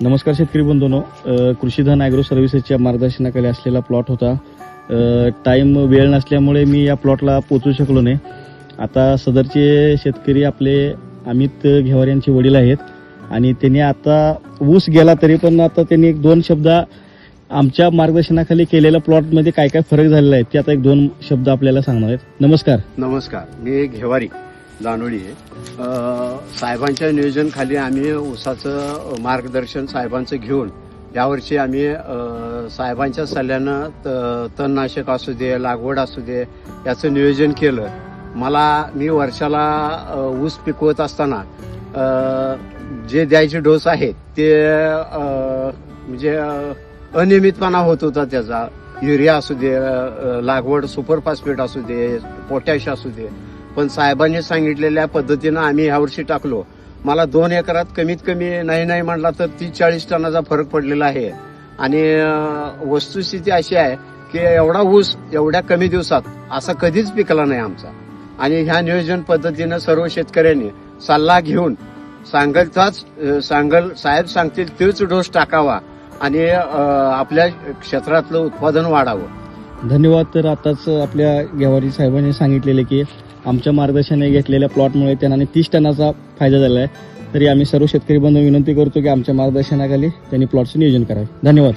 नमस्कार शेतकरी बंधूंनो, कृषीधन ॲग्रो सर्व्हिसेसच्या मार्गदर्शनाखाली असलेला प्लॉट होता. टाईम वेळ नसल्यामुळे मी या प्लॉटला पोहोचू शकलो नाही. आता सदरचे शेतकरी आपले अमित घेवार यांचे वडील आहेत आणि त्यांनी आता ऊस गेला तरी पण आता त्यांनी एक दोन शब्द आमच्या मार्गदर्शनाखाली केलेल्या प्लॉटमध्ये काय काय फरक झालेला आहे ते आता एक दोन शब्द आपल्याला सांगणार आहेत. नमस्कार. नमस्कार, मी घेवारी जानोळी आहे. साहेबांच्या नियोजन खाली आम्ही ऊसाचं मार्गदर्शन साहेबांचं घेऊन यावर्षी आम्ही साहेबांच्या सल्ल्यानं तणनाशक असू दे, लागवड असू दे, याचं नियोजन केलं. मी वर्षाला ऊस पिकवत असताना जे द्यायचे डोस आहेत ते म्हणजे अनियमितपणा होत होता. त्याचा युरिया असू दे, लागवड सुपर फॉस्फेट असू दे, पोटॅश असू दे, पण साहेबांनी सांगितलेल्या पद्धतीनं आम्ही ह्यावर्षी टाकलो. मला 2 एकरात कमीत कमी नाही म्हणला तर 30-40 टनाचा फरक पडलेला आहे. आणि वस्तुस्थिती अशी आहे की एवढा ऊस एवढ्या कमी दिवसात असा कधीच पिकला नाही आमचा. आणि ह्या नियोजन पद्धतीनं सर्व शेतकऱ्यांनी सल्ला घेऊन साहेब सांगतील तेच डोस टाकावा आणि आपल्या क्षेत्रातलं उत्पादन वाढावं. धन्यवाद. तर आताच आपल्या घेवारी साहेबांनी सांगितलेले की आमच्या मार्गदर्शनाने घेतलेल्या प्लॉटमुळे त्यांना 30 टनाचा फायदा झाला आहे. तरी आम्ही सर्व शेतकरी बंधू विनंती करतो की आमच्या मार्गदर्शनाखाली त्यांनी प्लॉटचं नियोजन करावे. धन्यवाद.